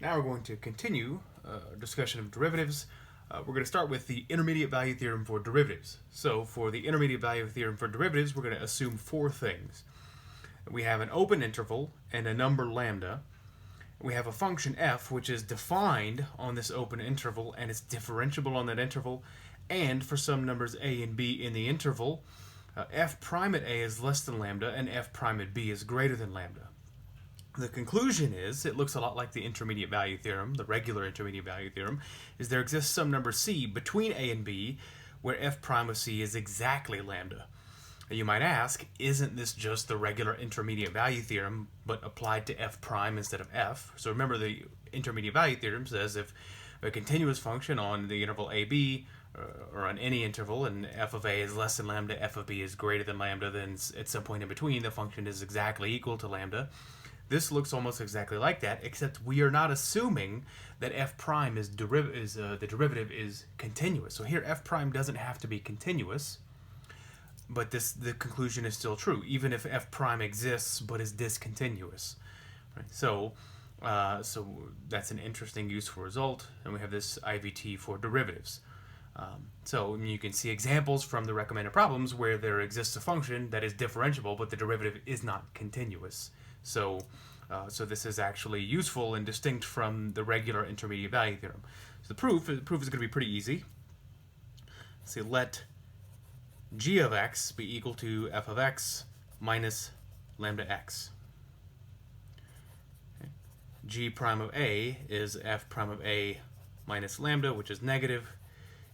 Now we're going to continue discussion of derivatives. We're going to start with the intermediate value theorem for derivatives. So for the intermediate value theorem for derivatives, we're going to assume four things. We have an open interval and a number lambda. We have a function f, which is defined on this open interval and it's differentiable on that interval. And for some numbers a and b in the interval, f prime at a is less than lambda and f prime at b is greater than lambda. The conclusion is, it looks a lot like the intermediate value theorem, the regular intermediate value theorem, is there exists some number c between a and b where f prime of c is exactly lambda. You might ask, isn't this just the regular intermediate value theorem but applied to f prime instead of f? So remember, the intermediate value theorem says if a continuous function on the interval ab or on any interval and f of a is less than lambda, f of b is greater than lambda, then at some point in between the function is exactly equal to lambda. This looks almost exactly like that, except we are not assuming that f prime is the derivative is continuous. So here f prime doesn't have to be continuous, but the conclusion is still true, even if f prime exists but is discontinuous. Right? So that's an interesting useful result, and we have this IVT for derivatives. So you can see examples from the recommended problems where there exists a function that is differentiable, but the derivative is not continuous. So this is actually useful and distinct from the regular intermediate value theorem. So the proof is going to be pretty easy. So let g of x be equal to f of x minus lambda x. Okay. G prime of a is f prime of a minus lambda, which is negative.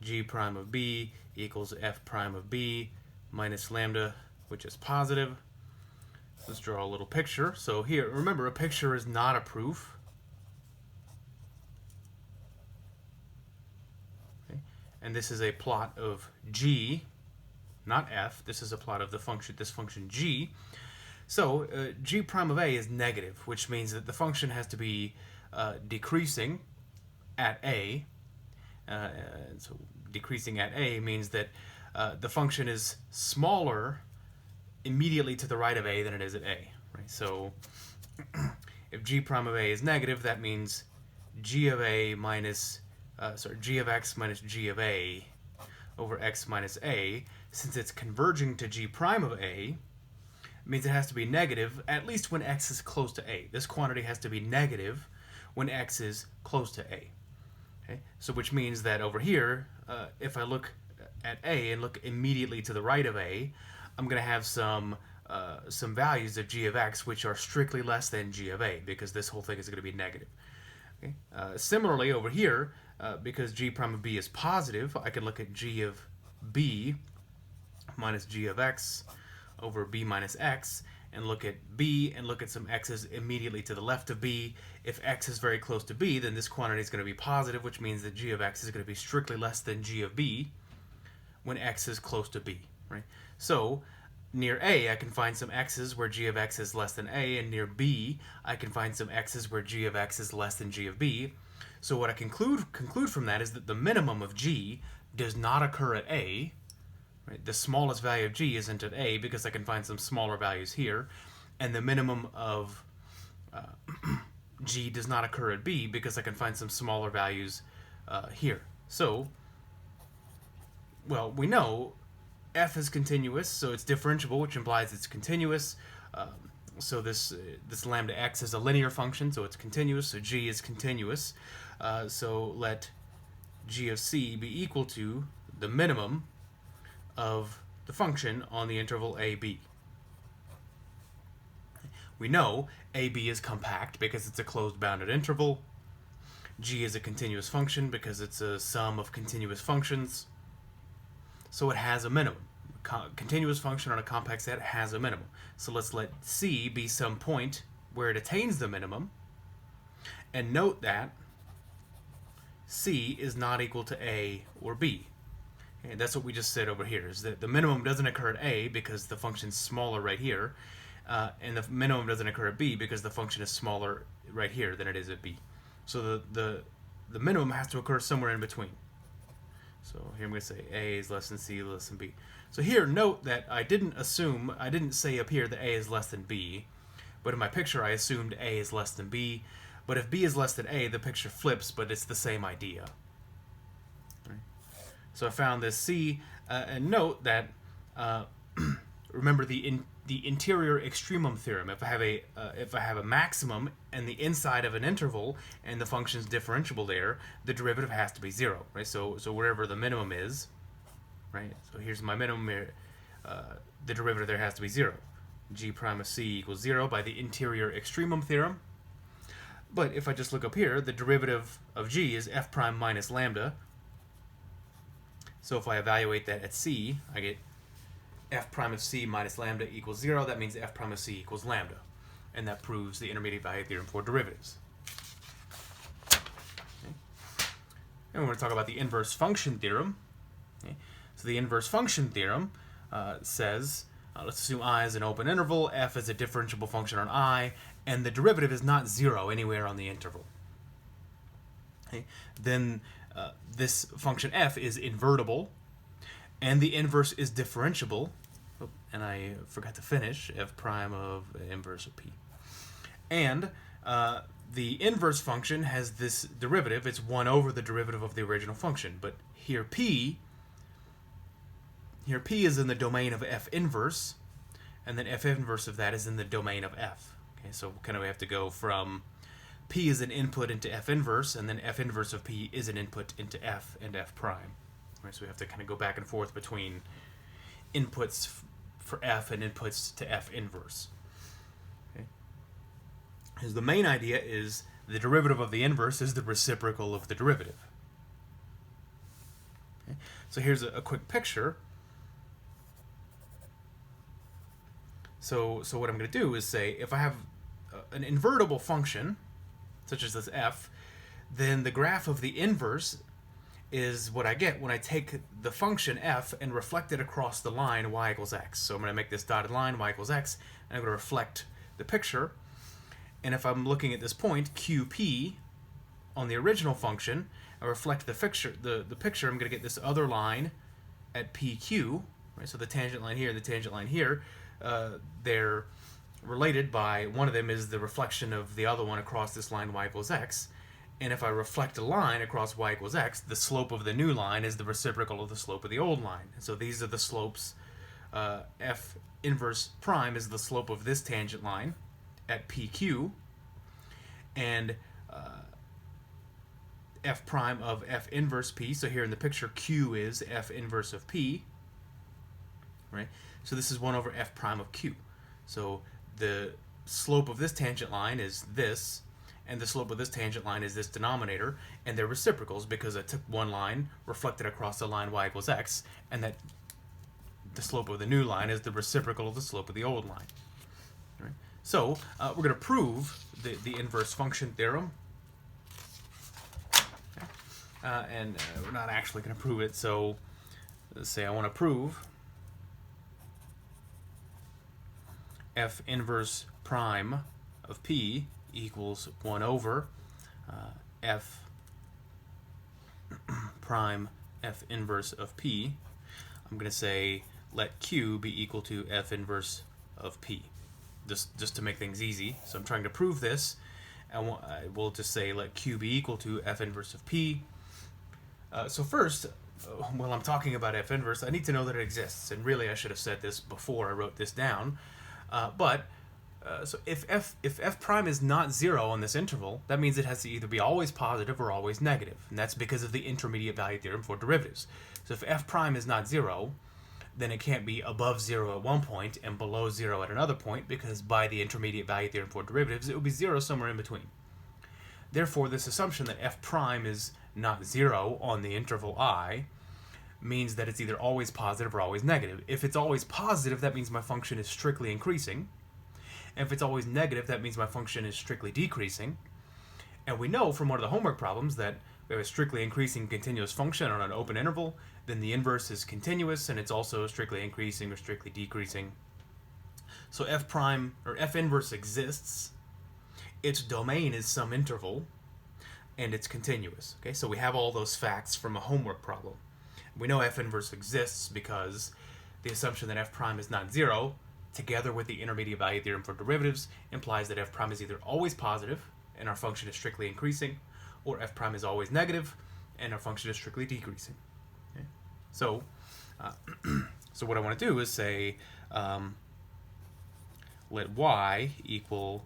G prime of b equals f prime of b minus lambda, which is positive. Let's draw a little picture. So here, remember, a picture is not a proof. Okay. And this is a plot of g, not f. This is a plot of this function g. So g prime of a is negative, which means that the function has to be decreasing at a. So decreasing at a means that the function is smaller immediately to the right of a than it is at a. Right? So if g prime of a is negative, that means g of x minus g of a over x minus a, since it's converging to g prime of a, means it has to be negative at least when x is close to a. This quantity has to be negative when x is close to a. Okay? So which means that over here, if I look at a and look immediately to the right of a, I'm going to have some values of g of x which are strictly less than g of a, because this whole thing is going to be negative. Okay? Similarly, over here, because g prime of b is positive, I can look at g of b minus g of x over b minus x, and look at b and look at some x's immediately to the left of b. If x is very close to b, then this quantity is going to be positive, which means that g of x is going to be strictly less than g of b when x is close to b. Right? So near a, I can find some x's where g of x is less than a, and near b, I can find some x's where g of x is less than g of b. So what I conclude from that is that the minimum of g does not occur at a. Right? The smallest value of g isn't at a because I can find some smaller values here, and the minimum of g does not occur at b because I can find some smaller values here. So, well, we know f is continuous, so it's differentiable, which implies it's continuous. So this lambda x is a linear function, so it's continuous, so g is continuous. So let g of c be equal to the minimum of the function on the interval ab. We know ab is compact because it's a closed bounded interval. G is a continuous function because it's a sum of continuous functions. So it has a minimum. Continuous function on a compact set has a minimum. So let's let c be some point where it attains the minimum, and note that c is not equal to a or b. And that's what we just said over here, is that the minimum doesn't occur at a because the function's smaller right here, and the minimum doesn't occur at b because the function is smaller right here than it is at b. So the minimum has to occur somewhere in between. So here I'm going to say a is less than c less than b. So here, note that I didn't say up here that a is less than b, but in my picture I assumed a is less than b. But if b is less than a, the picture flips, but it's the same idea. Right? So I found this c, and note that remember the interior extremum theorem. If I have a maximum and the inside of an interval and the function's differentiable there, the derivative has to be 0, right? So wherever the minimum is, right? So here's my minimum here. The derivative there has to be 0. G prime of c equals 0 by the interior extremum theorem. But if I just look up here, the derivative of g is f prime minus lambda. So if I evaluate that at c, I get f prime of c minus lambda equals 0. That means f prime of c equals lambda. And that proves the intermediate value theorem for derivatives. Okay. And we're going to talk about the inverse function theorem. Okay. So the inverse function theorem says, let's assume I is an open interval, f is a differentiable function on I, and the derivative is not 0 anywhere on the interval. Okay. Then this function f is invertible, and the inverse is differentiable. Oh, and I forgot to finish, f prime of inverse of p. And the inverse function has this derivative. It's 1 over the derivative of the original function. But here p is in the domain of f inverse, and then f inverse of that is in the domain of f. Okay, so kind of we have to go from p is an input into f inverse, and then f inverse of p is an input into f and f prime. Right, so we have to kind of go back and forth between inputs for f and inputs to f inverse. Okay. Because the main idea is the derivative of the inverse is the reciprocal of the derivative. Okay. So here's a quick picture. So what I'm going to do is say, if I have an invertible function, such as this f, then the graph of the inverse is what I get when I take the function f and reflect it across the line y equals x. So I'm going to make this dotted line y equals x, and I'm going to reflect the picture. And if I'm looking at this point, qp, on the original function, I reflect the picture, I'm going to get this other line at pq, right? So the tangent line here and the tangent line here, they're related by, one of them is the reflection of the other one across this line y equals x. And if I reflect a line across y equals x, the slope of the new line is the reciprocal of the slope of the old line. So these are the slopes. F inverse prime is the slope of this tangent line at PQ. And F prime of F inverse P. So here in the picture, Q is F inverse of P. Right? So this is 1 over F prime of Q. So the slope of this tangent line is this, and the slope of this tangent line is this denominator, and they're reciprocals because I took one line, reflected across the line y equals x, and that the slope of the new line is the reciprocal of the slope of the old line. Right? So we're going to prove the inverse function theorem. Okay. And we're not actually going to prove it, so let's say I want to prove f inverse prime of p equals 1 over f prime f inverse of p. I'm going to say let q be equal to f inverse of p, just to make things easy. So I'm trying to prove this, and I will just say let q be equal to f inverse of p. So first, while I'm talking about f inverse, I need to know that it exists, and really I should have said this before I wrote this down. So if f prime is not 0 on this interval, that means it has to either be always positive or always negative, and that's because of the intermediate value theorem for derivatives. So if f prime is not 0, then it can't be above 0 at one point and below 0 at another point, because by the intermediate value theorem for derivatives, it will be 0 somewhere in between. Therefore, this assumption that f prime is not 0 on the interval I means that it's either always positive or always negative. If it's always positive, that means my function is strictly increasing. And if it's always negative, that means my function is strictly decreasing. And we know from one of the homework problems that we have a strictly increasing continuous function on an open interval, then the inverse is continuous, and it's also strictly increasing or strictly decreasing. So f prime, or f inverse exists, its domain is some interval, and it's continuous. Okay, so we have all those facts from a homework problem. We know f inverse exists because the assumption that f prime is not 0, together with the intermediate value theorem for derivatives, implies that f prime is either always positive and our function is strictly increasing, or f prime is always negative and our function is strictly decreasing. Okay? So, so what I want to do is say let y equal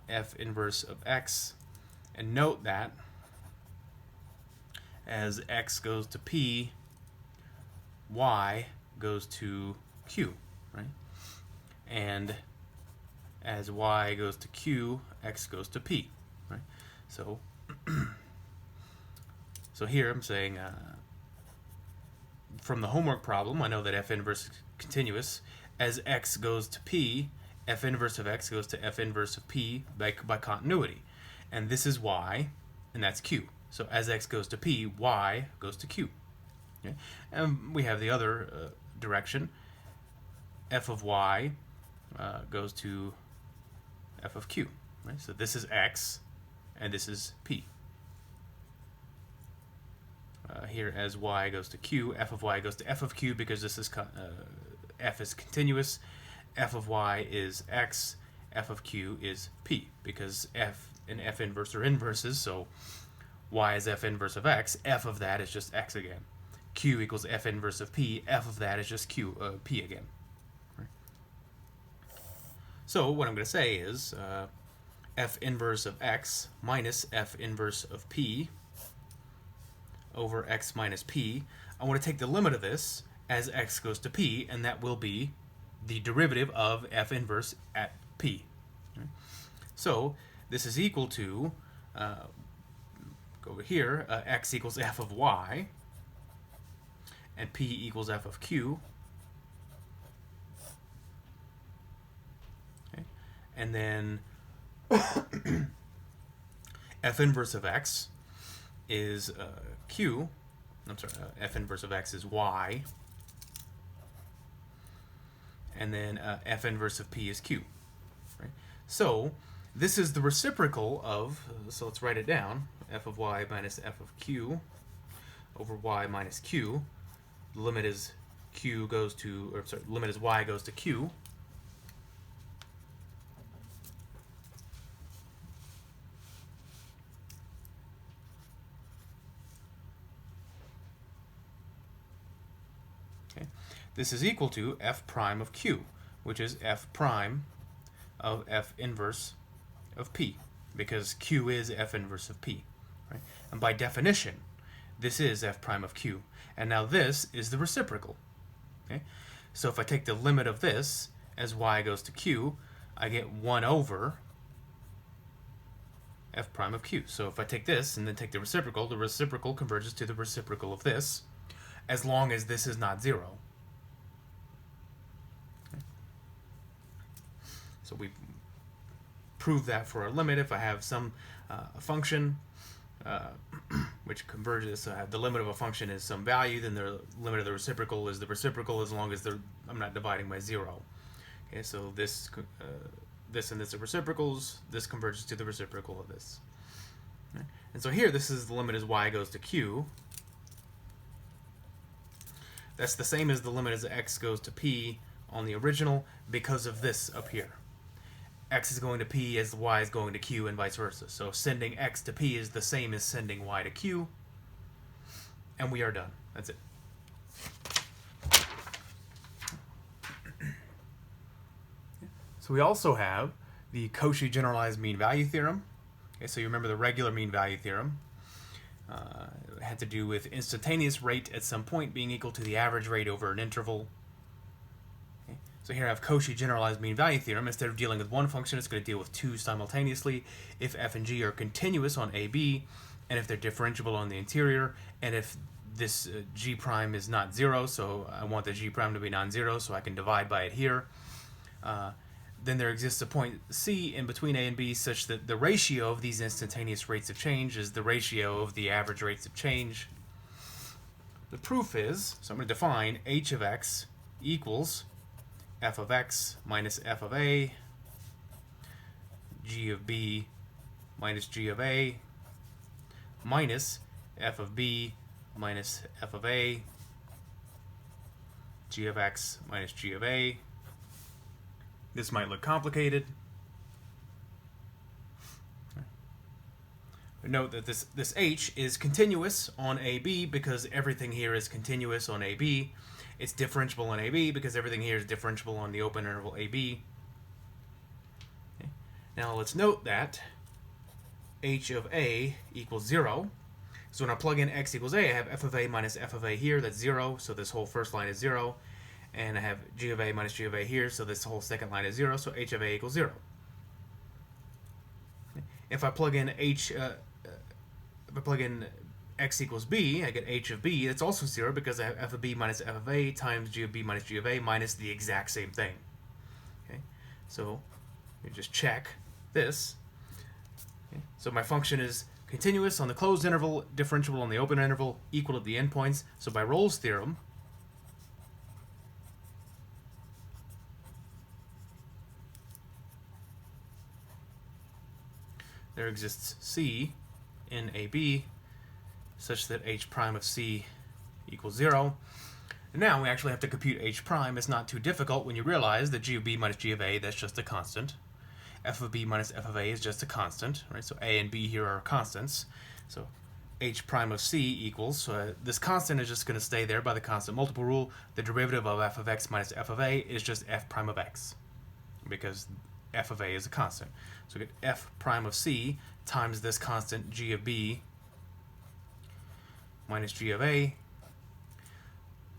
f inverse of x, and note that as x goes to p, y goes to q, right? And as y goes to q, x goes to p, right? So, so here I'm saying from the homework problem, I know that f inverse is continuous. As x goes to p, f inverse of x goes to f inverse of p by continuity. And this is y, and that's q. So as x goes to p, y goes to q. Okay? And we have the other direction. F of y goes to f of q. Right? So this is x, and this is p. Here, as y goes to q, f of y goes to f of q, because this is f is continuous. F of y is x, f of q is p, because f and f inverse are inverses, so y is f inverse of x, f of that is just x again. Q equals f inverse of p, f of that is just p again. Right? So what I'm going to say is f inverse of x minus f inverse of p over x minus p. I want to take the limit of this as x goes to p, and that will be the derivative of f inverse at p. Right? So this is equal to, go over here, x equals f of y, and p equals f of q. Okay? And then f inverse of x is q. I'm sorry, f inverse of x is y. And then f inverse of p is q. Right? So this is the reciprocal of, so let's write it down, f of y minus f of q over y minus q. The limit is q goes to, or sorry, limit is y goes to q. Okay. This is equal to f prime of q, which is f prime of f inverse of p, because q is f inverse of p. Right? And by definition, this is f prime of q. And now this is the reciprocal. Okay? So if I take the limit of this as y goes to q, I get 1 over f prime of q. So if I take this and then take the reciprocal converges to the reciprocal of this, as long as this is not 0. Okay? So we prove that for our limit. If I have some function which converges, the limit of a function is some value, then the limit of the reciprocal is the reciprocal, as long as I'm not dividing by 0. Okay, so this and this are reciprocals. This converges to the reciprocal of this. Okay? And so here, this is the limit as y goes to q. That's the same as the limit as x goes to p on the original, because of this up here. X is going to p as y is going to q, and vice versa. So sending x to p is the same as sending y to q, and we are done. That's it. So we also have the Cauchy generalized mean value theorem. Okay, so you remember the regular mean value theorem. It had to do with instantaneous rate at some point being equal to the average rate over an interval. Okay, so here I have Cauchy generalized mean value theorem. Instead of dealing with one function, it's going to deal with two simultaneously. If f and g are continuous on AB, and if they're differentiable on the interior, and if this g prime is not 0, so I want the g prime to be non-zero, so I can divide by it here. Then there exists a point C in between A and B such that the ratio of these instantaneous rates of change is the ratio of the average rates of change. The proof is, so I'm going to define h of x equals f of x minus f of a, g of b minus g of a, minus f of b minus f of a, g of x minus g of a. This might look complicated. Note that this h is continuous on AB because everything here is continuous on AB. It's differentiable on AB because everything here is differentiable on the open interval AB. Okay. Now let's note that h of a equals 0. So when I plug in x equals a, I have f of a minus f of a here, that's 0, so this whole first line is 0. And I have g of a minus g of a here, so this whole second line is 0, so h of a equals 0. If I plug in x equals b, I get h of b. It's also 0 because I have f of b minus f of a times g of b minus g of a minus the exact same thing. Okay, so we just check this. Okay. So my function is continuous on the closed interval, differentiable on the open interval, equal at the endpoints. So by Rolle's theorem, there exists C in AB such that h prime of C equals 0. And now we actually have to compute h prime. It's not too difficult when you realize that g of b minus g of a, that's just a constant. F of b minus f of a is just a constant, right? So a and b here are constants. So h prime of c equals, this constant is just going to stay there by the constant multiple rule. The derivative of f of x minus f of a is just f prime of x, because f of a is a constant. So we get f prime of c times this constant g of b minus g of a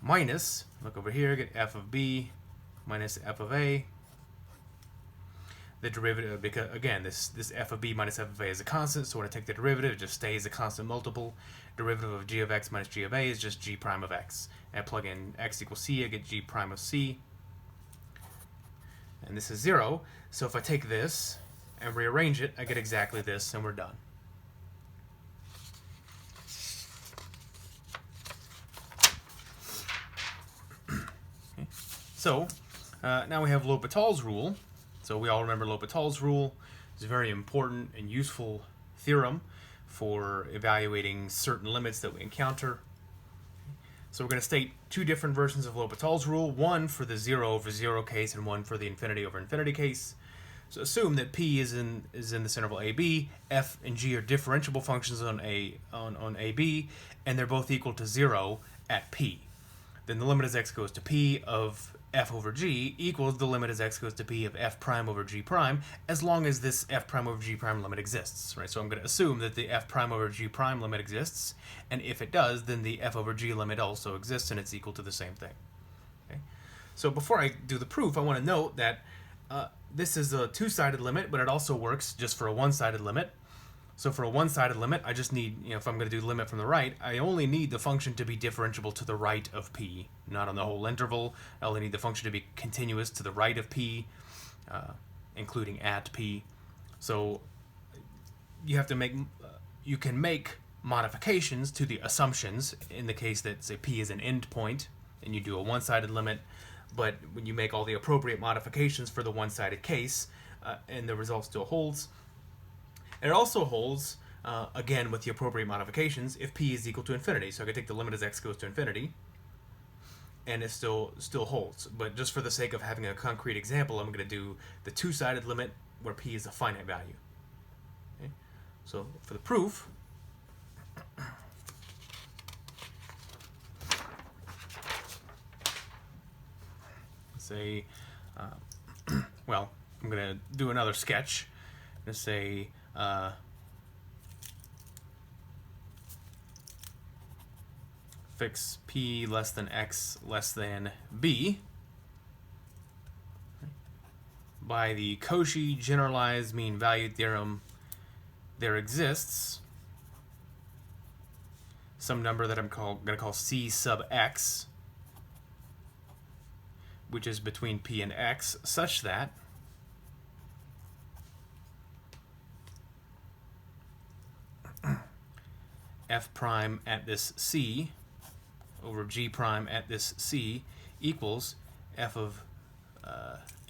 minus, look over here, get f of b minus f of a. The derivative, because again, this f of b minus f of a is a constant, so when I take the derivative, it just stays a constant multiple. Derivative of g of x minus g of a is just g prime of x. And I plug in x equals c, I get g prime of c. And this is 0, so if I take this and rearrange it, I get exactly this, and we're done. Okay. So now we have L'Hopital's rule. So we all remember L'Hopital's rule. It's a very important and useful theorem for evaluating certain limits that we encounter. So we're going to state two different versions of L'Hopital's rule, one for the 0 over 0 case and one for the infinity over infinity case. So assume that p is in this interval AB, f and g are differentiable functions on AB, and they're both equal to 0 at p. Then the limit as x goes to p of f over g equals the limit as x goes to p of f prime over g prime, as long as this f prime over g prime limit exists, right? So I'm going to assume that the f prime over g prime limit exists, and if it does, then the f over g limit also exists, and it's equal to the same thing. Okay? So before I do the proof, I want to note that this is a two-sided limit, but it also works just for a one-sided limit. So for a one-sided limit, I just need, if I'm going to do the limit from the right, I only need the function to be differentiable to the right of p, not on the whole interval. I only need the function to be continuous to the right of p, including at p. So you can make modifications to the assumptions in the case that, say, p is an endpoint, and you do a one-sided limit. But when you make all the appropriate modifications for the one-sided case, and the result still holds. And it also holds, again, with the appropriate modifications, if p is equal to infinity. So I can take the limit as x goes to infinity, and it still holds. But just for the sake of having a concrete example, I'm going to do the two-sided limit where p is a finite value. Okay? So for the proof, say, well, I'm going to do another sketch. I'm going to say, fix p less than x less than b by the Cauchy generalized mean value theorem. There exists some number that I'm going to call c sub x, which is between p and x, such that f prime at this c over g prime at this c equals f of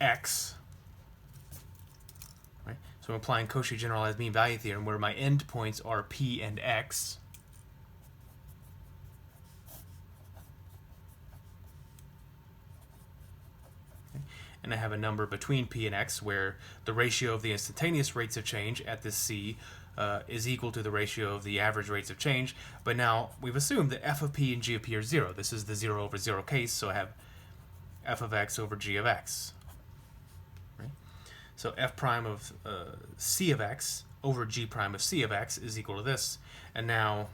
x. Right? So I'm applying Cauchy generalized mean value theorem where my endpoints are p and x. And I have a number between p and x where the ratio of the instantaneous rates of change at this c is equal to the ratio of the average rates of change. But now we've assumed that f of p and g of p are 0. This is the 0 over 0 case, so I have f of x over g of x. Right? So f prime of c of x over g prime of c of x is equal to this. And now,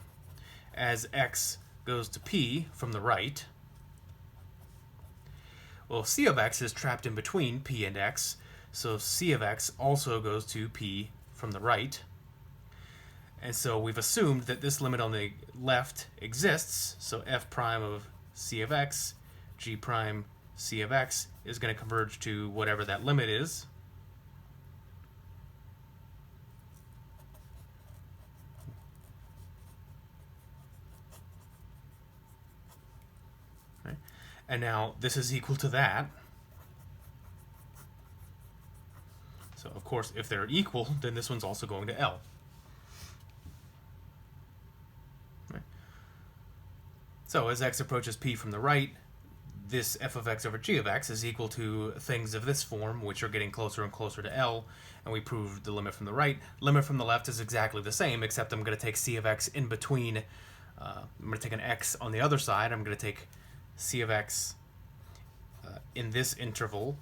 as x goes to p from the right, well, c of x is trapped in between p and x, so c of x also goes to p from the right. And so we've assumed that this limit on the left exists, so f prime of c of x, g prime c of x is going to converge to whatever that limit is. Right? And now this is equal to that. So of course, if they're equal, then this one's also going to L. Right? So as x approaches p from the right, this f of x over g of x is equal to things of this form, which are getting closer and closer to L, and we proved the limit from the right. Limit from the left is exactly the same, except I'm going to take c of x in between. I'm going to take an x on the other side. I'm going to take c of x in this interval.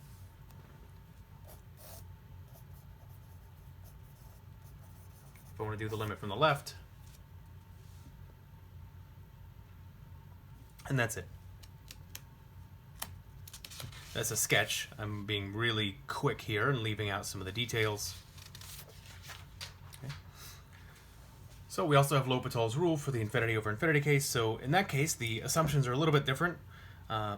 If I want to do the limit from the left. And that's it. That's a sketch. I'm being really quick here and leaving out some of the details. Okay. So we also have L'Hopital's rule for the infinity over infinity case. So in that case, the assumptions are a little bit different. I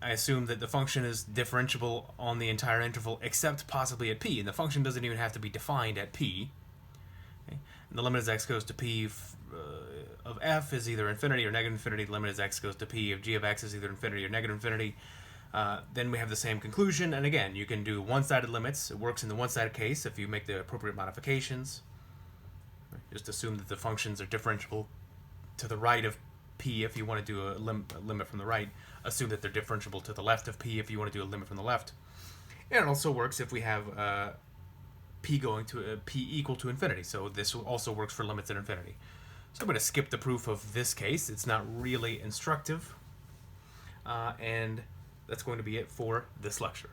assume that the function is differentiable on the entire interval except possibly at p, and the function doesn't even have to be defined at p. Okay. And the limit as x goes to p of f is either infinity or negative infinity. The limit as x goes to p of g of x is either infinity or negative infinity. Then we have the same conclusion, and again, you can do one-sided limits. It works in the one-sided case if you make the appropriate modifications. Just assume that the functions are differentiable to the right of p if you want to do a limit from the right. Assume that they're differentiable to the left of p if you want to do a limit from the left. And it also works if we have p going to p equal to infinity. So this also works for limits at infinity. So I'm going to skip the proof of this case. It's not really instructive. And that's going to be it for this lecture.